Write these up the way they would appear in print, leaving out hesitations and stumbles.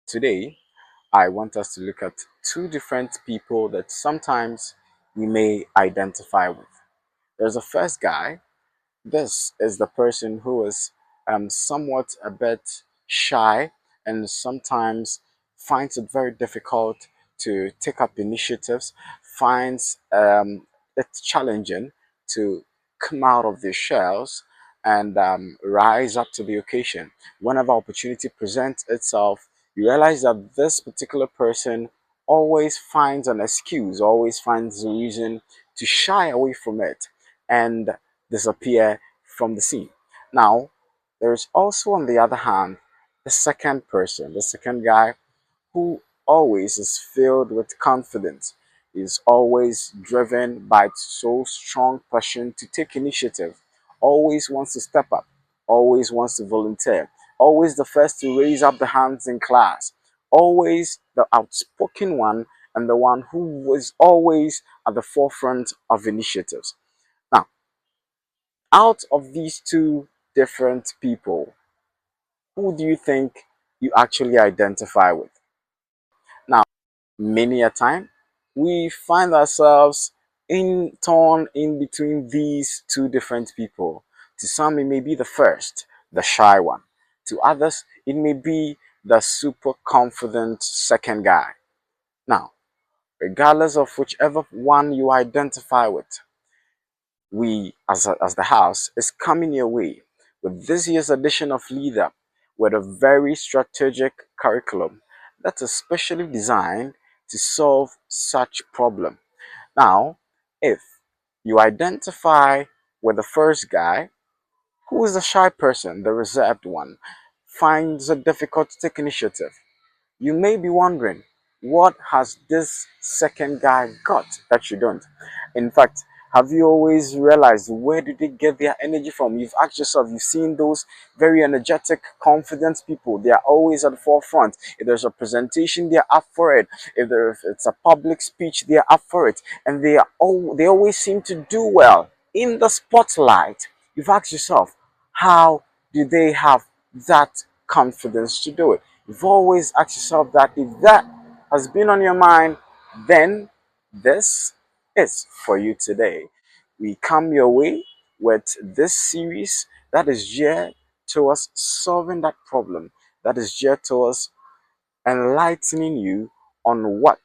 Today, I want us to look at two different people that sometimes we may identify with. There's a first guy. This is the person who is somewhat a bit shy and sometimes finds it very difficult to take up initiatives, finds it challenging to come out of their shells and rise up to the occasion. Whenever opportunity presents itself, you realize that this particular person always finds an excuse, always finds a reason to shy away from it and disappear from the scene. Now, there is also, on the other hand, the second person, the second guy who always is filled with confidence, is always driven by so strong passion to take initiative, always wants to step up, always wants to volunteer, always the first to raise up the hands in class, always the outspoken one and the one who was always at the forefront of initiatives. Now, out of these two different people, who do you think you actually identify with? Now, many a time, we find ourselves in torn in between these two different people. To some, it may be the first, the shy one. To others, it may be the super confident second guy. Now, regardless of whichever one you identify with, we as the house is coming your way with this year's edition of LeadUp with a very strategic curriculum that's especially designed to solve such problem. Now, if you identify with the first guy, who is the shy person, the reserved one, finds it difficult to take initiative, you may be wondering, what has this second guy got that you don't? In fact, have you always realized where did they get their energy from? You've asked yourself, you've seen those very energetic, confident people. They are always at the forefront. If there's a presentation, they're up for it. If it's a public speech, they're up for it. And they always seem to do well in the spotlight. You've asked yourself, how do they have that confidence to do it? You've always asked yourself that. If that has been on your mind, then this is for you today. We come your way with this series that is geared towards solving that problem, that is geared towards enlightening you on what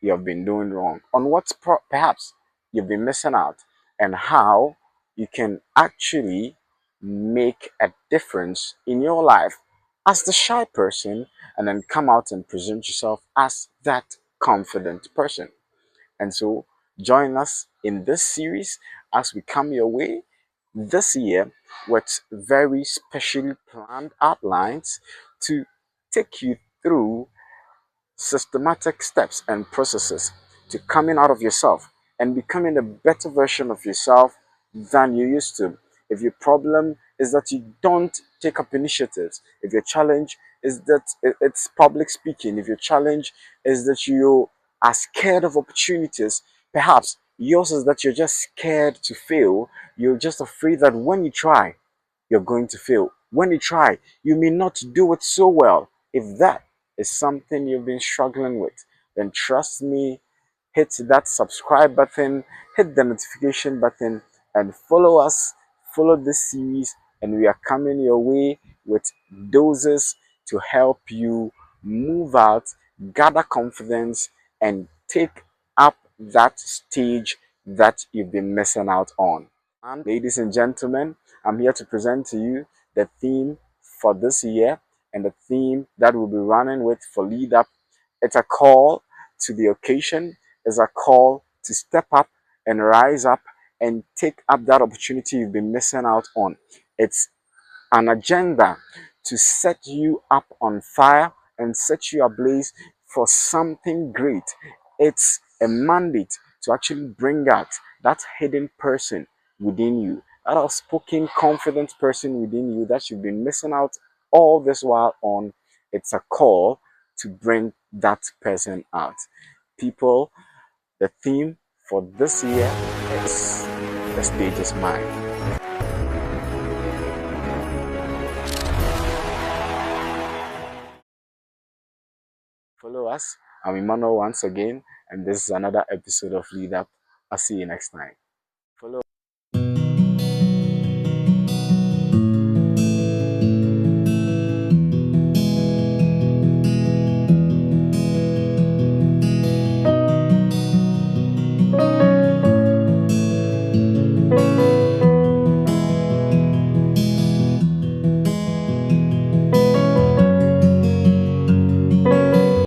you have been doing wrong, on what perhaps you've been missing out, and how you can actually make a difference in your life as the shy person and then come out and present yourself as that confident person. And so join us in this series as we come your way this year with very specially planned outlines to take you through systematic steps and processes to coming out of yourself and becoming a better version of yourself than you used to. If your problem is that you don't take up initiatives, if your challenge is that it's public speaking, if your challenge is that you are scared of opportunities, perhaps yours is that you're just scared to fail, you're just afraid that when you try, you're going to fail. When you try, you may not do it so well. If that is something you've been struggling with, then trust me, hit that subscribe button, hit the notification button, and follow us, follow this series, and we are coming your way with doses to help you move out, gather confidence, and take up that stage that you've been missing out on. And ladies and gentlemen, I'm here to present to you the theme for this year and the theme that we'll be running with for LeadUp. It's a call to the occasion, it's a call to step up and rise up and take up that opportunity you've been missing out on. It's an agenda to set you up on fire and set you ablaze for something great. It's a mandate to actually bring out that hidden person within you, that outspoken, confident person within you that you've been missing out all this while on. It's a call to bring that person out. People, the theme for this year is the stage is mine. follow us. I'm Emmanuel once again, and this is another episode of LeadUp. I'll see you next time. Follow